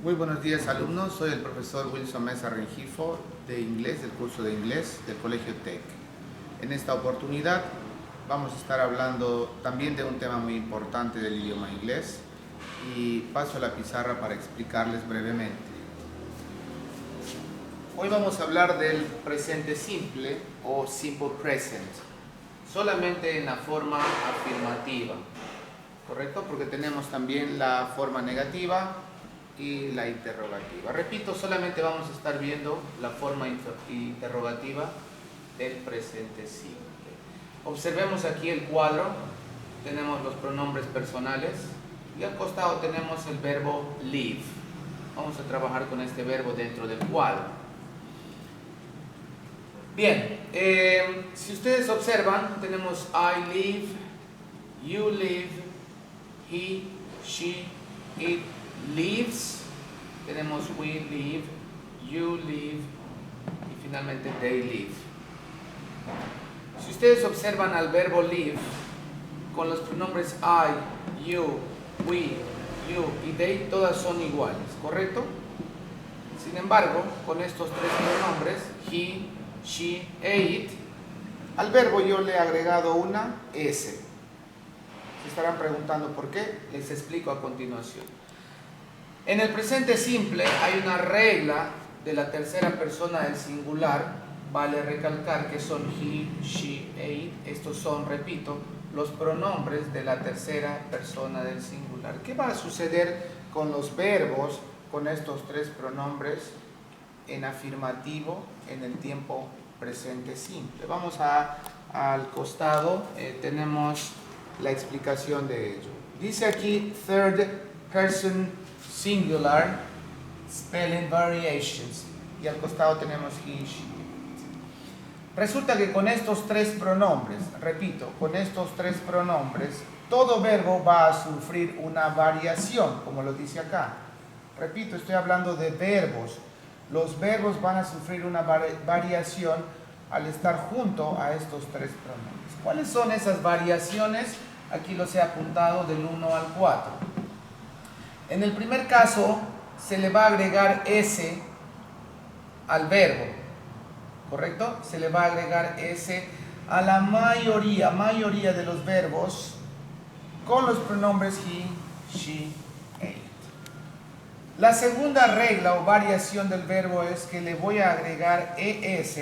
Muy buenos días, alumnos. Soy el profesor Wilson Mesa Rengifo de inglés, del curso de inglés del Colegio TEC. En esta oportunidad vamos a estar hablando también de un tema muy importante del idioma inglés y paso a la pizarra para explicarles brevemente. Hoy vamos a hablar del presente simple o simple present, solamente en la forma afirmativa, ¿correcto? Porque tenemos también la forma negativa y la interrogativa. Repito, solamente vamos a estar viendo la forma interrogativa del presente simple. Observemos aquí el cuadro, tenemos los pronombres personales y al costado tenemos el verbo live. Vamos a trabajar con este verbo dentro del cuadro. Bien, si ustedes observan, tenemos I live, you live, he, she, it lives, tenemos we live, you live y finalmente they live. Si ustedes observan al verbo live con los pronombres I, you, we, you y they, todas son iguales, ¿correcto? Sin embargo, con estos tres pronombres, he, she e it, al verbo yo le he agregado una S. Se estarán preguntando por qué, les explico a continuación. En el presente simple hay una regla de la tercera persona del singular, vale recalcar que son he, she e it. Estos son, repito, los pronombres de la tercera persona del singular. ¿Qué va a suceder con los verbos con estos tres pronombres en afirmativo en el tiempo presente simple? Vamos al costado, tenemos la explicación de ello. Dice aquí third person singular spelling variations y al costado tenemos he, she. Resulta que con estos tres pronombres, repito, con estos tres pronombres, todo verbo va a sufrir una variación, como lo dice acá. Repito, estoy hablando de verbos. Los verbos van a sufrir una variación al estar junto a estos tres pronombres. ¿Cuáles son esas variaciones? Aquí los he apuntado del 1 al 4. En el primer caso, se le va a agregar S al verbo, ¿correcto? Se le va a agregar S a la mayoría de los verbos con los pronombres he, she, it. La segunda regla o variación del verbo es que le voy a agregar ES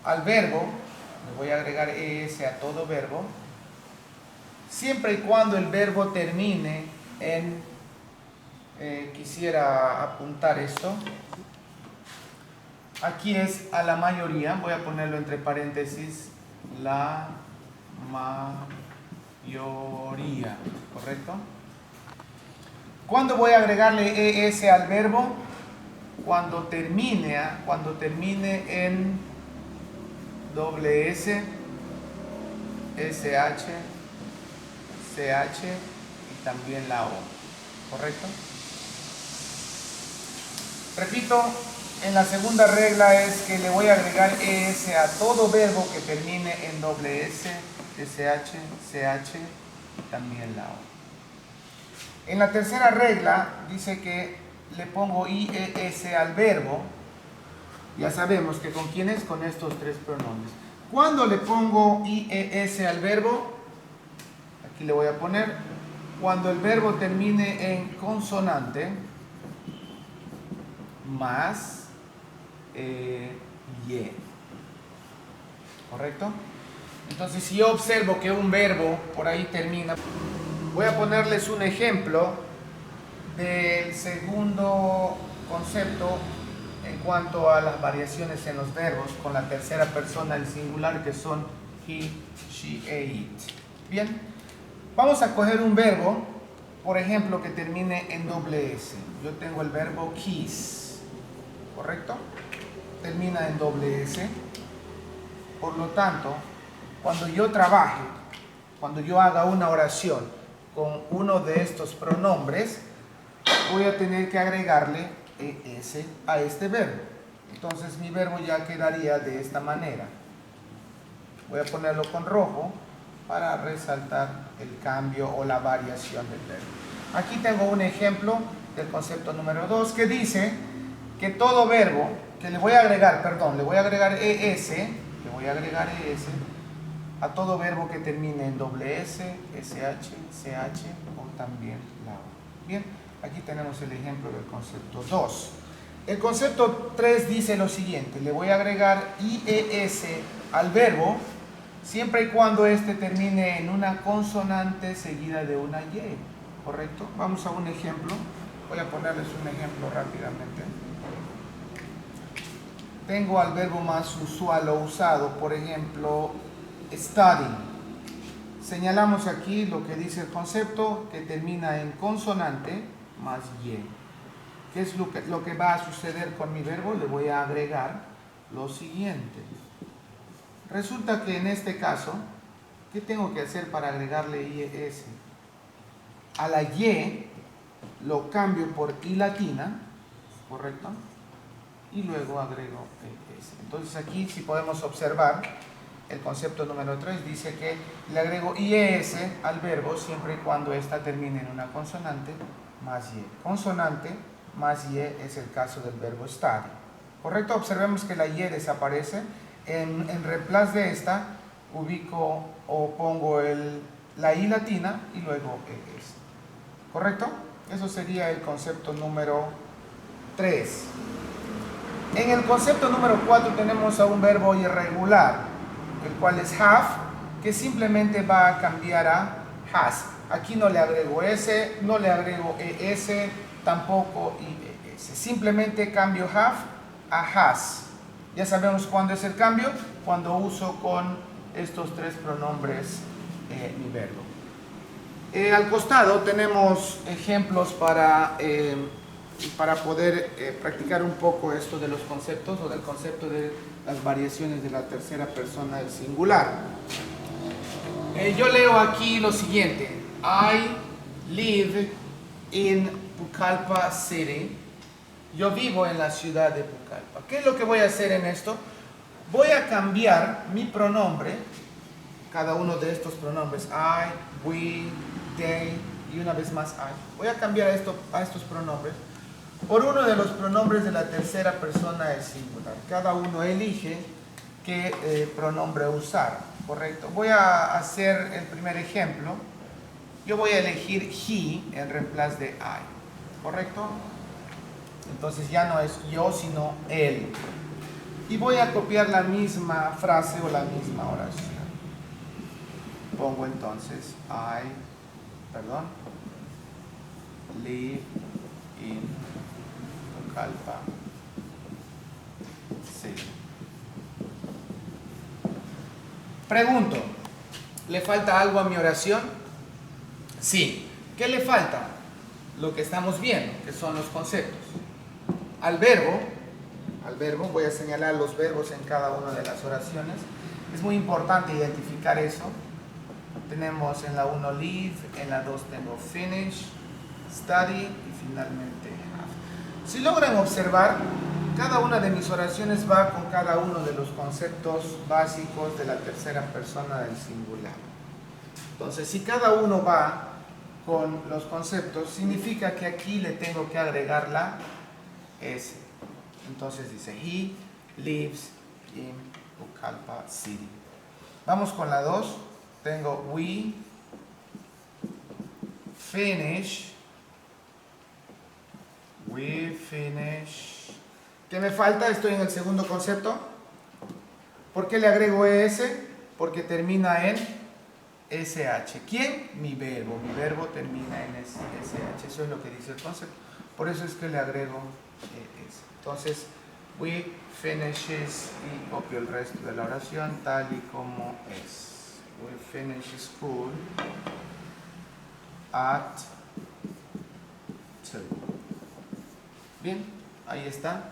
al verbo, le voy a agregar ES a todo verbo, siempre y cuando el verbo termine en, quisiera apuntar esto, aquí es a la mayoría, voy a ponerlo entre paréntesis, la mayoría, ¿correcto? ¿Cuándo voy a agregarle ES al verbo? Cuando termine en doble S, SH, CH y también la O, ¿correcto? Repito, en la segunda regla es que le voy a agregar ES a todo verbo que termine en doble S, SH, CH y también la O. En la tercera regla dice que le pongo IES al verbo. Ya sabemos que con quién es, con estos tres pronombres. ¿Cuándo le pongo IES al verbo? Aquí le voy a poner cuando el verbo termine en consonante más Y. ¿Correcto? Entonces, si yo observo que un verbo por ahí termina, voy a ponerles un ejemplo del segundo concepto en cuanto a las variaciones en los verbos con la tercera persona del singular, que son he, she e it. Bien, vamos a coger un verbo, por ejemplo, que termine en doble S. Yo tengo el verbo kiss, ¿correcto? Termina en doble S. Por lo tanto, cuando yo trabaje, cuando yo haga una oración con uno de estos pronombres, voy a tener que agregarle ES a este verbo. Entonces mi verbo ya quedaría de esta manera. Voy a ponerlo con rojo para resaltar el cambio o la variación del verbo. Aquí tengo un ejemplo del concepto número 2 que dice que todo verbo, que le voy a agregar, perdón, le voy a agregar ES a todo verbo que termine en doble S, SH, CH o también la O. Bien, aquí tenemos el ejemplo del concepto 2. El concepto 3 dice lo siguiente: le voy a agregar IES al verbo siempre y cuando este termine en una consonante seguida de una Y. ¿Correcto? Vamos a un ejemplo. Voy a ponerles un ejemplo rápidamente. Tengo al verbo más usual o usado, por ejemplo, study. Señalamos aquí lo que dice el concepto, que termina en consonante más Y. ¿Qué es lo que va a suceder con mi verbo? Le voy a agregar lo siguiente. Resulta que en este caso, ¿qué tengo que hacer para agregarle IES? A la Y lo cambio por I latina, ¿correcto? Y luego agrego ES. Entonces aquí, si podemos observar, el concepto número 3 dice que le agrego IES al verbo siempre y cuando ésta termine en una consonante más Y. Consonante más Y es el caso del verbo study. ¿Correcto? Observemos que la Y desaparece. En reemplazo de esta, ubico o pongo la I latina y luego ES. ¿Correcto? Eso sería el concepto número 3. En el concepto número 4 tenemos a un verbo irregular, el cual es have, que simplemente va a cambiar a has. Aquí no le agrego S, no le agrego ES, tampoco IES. Simplemente cambio have a has. Ya sabemos cuándo es el cambio, cuando uso con estos tres pronombres mi verbo. Al costado tenemos ejemplos para poder practicar un poco esto de los conceptos o del concepto de las variaciones de la tercera persona del singular. Yo leo aquí lo siguiente: I live in Pucallpa City. Yo vivo en la ciudad de Pucallpa. ¿Qué es lo que voy a hacer en esto? Voy a cambiar mi pronombre, cada uno de estos pronombres, I, we, they y una vez más I. Voy a cambiar a estos pronombres por uno de los pronombres de la tercera persona del singular. Cada uno elige qué pronombre usar, ¿correcto? Voy a hacer el primer ejemplo. Yo voy a elegir he en reemplazo de I, ¿correcto? Entonces ya no es yo, sino él. Y voy a copiar la misma frase o la misma oración. Pongo entonces live in Pucallpa City. Pregunto, ¿le falta algo a mi oración? Sí. ¿Qué le falta? Lo que estamos viendo, que son los conceptos. Al verbo, voy a señalar los verbos en cada una de las oraciones. Es muy importante identificar eso. Tenemos en la 1 live, en la 2 tengo finish, study y finalmente have. Si logran observar, cada una de mis oraciones va con cada uno de los conceptos básicos de la tercera persona del singular. Entonces, si cada uno va con los conceptos, significa que aquí le tengo que agregar la S. Entonces dice, he lives in Pucallpa City. Vamos con la 2. Tengo we finish. ¿Qué me falta? Estoy en el segundo concepto. ¿Por qué le agrego ES? Porque termina en SH. ¿Quién? Mi verbo. Mi verbo termina en SH. Eso es lo que dice el concepto. Por eso es que le agrego ES. Entonces, we finishes y copio el resto de la oración tal y como es. We finish school at 2. Bien, ahí está.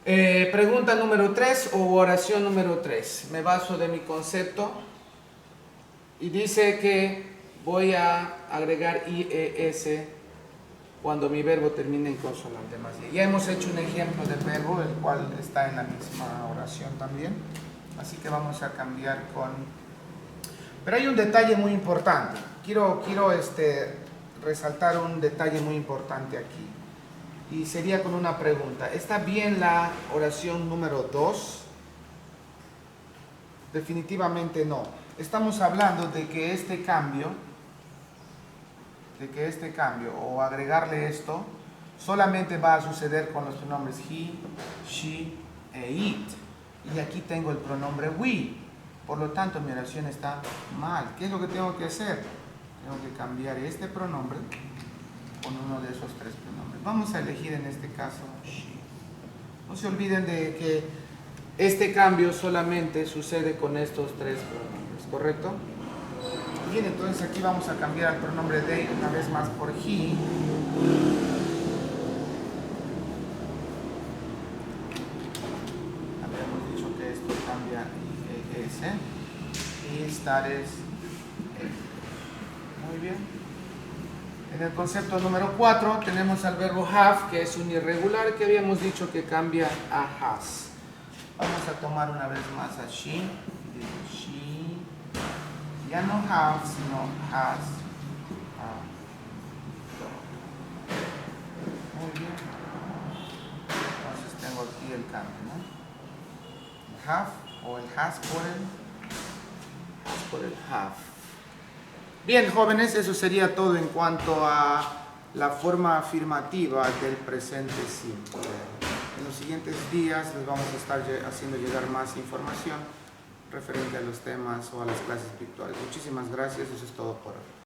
Pregunta número 3 o oración número 3. Me baso de mi concepto y dice que voy a agregar IES cuando mi verbo termine en consonante más Y. Ya hemos hecho un ejemplo del verbo, el cual está en la misma oración también. Así que vamos a cambiar con... Pero hay un detalle muy importante. Quiero resaltar un detalle muy importante aquí. Y sería con una pregunta. ¿Está bien la oración número 2? Definitivamente no. Estamos hablando de que este cambio o agregarle esto solamente va a suceder con los pronombres he, she e it. Y aquí tengo el pronombre we. Por lo tanto, mi oración está mal. ¿Qué es lo que tengo que hacer? Tengo que cambiar este pronombre con uno de esos tres pronombres. Vamos a elegir en este caso she. No se olviden de que este cambio solamente sucede con estos tres pronombres, ¿correcto? Bien, entonces aquí vamos a cambiar el pronombre they una vez más por he. Habíamos dicho que esto cambia es. Y esta es muy bien. En el concepto número 4 tenemos al verbo have, que es un irregular, que habíamos dicho que cambia a has. Vamos a tomar una vez más a she. She. Ya no have, sino has. Muy bien. Entonces tengo aquí el cambio, ¿no? El have o el has por el have. Bien, jóvenes, eso sería todo en cuanto a la forma afirmativa del presente simple. En los siguientes días les vamos a estar haciendo llegar más información referente a los temas o a las clases virtuales. Muchísimas gracias, eso es todo por hoy.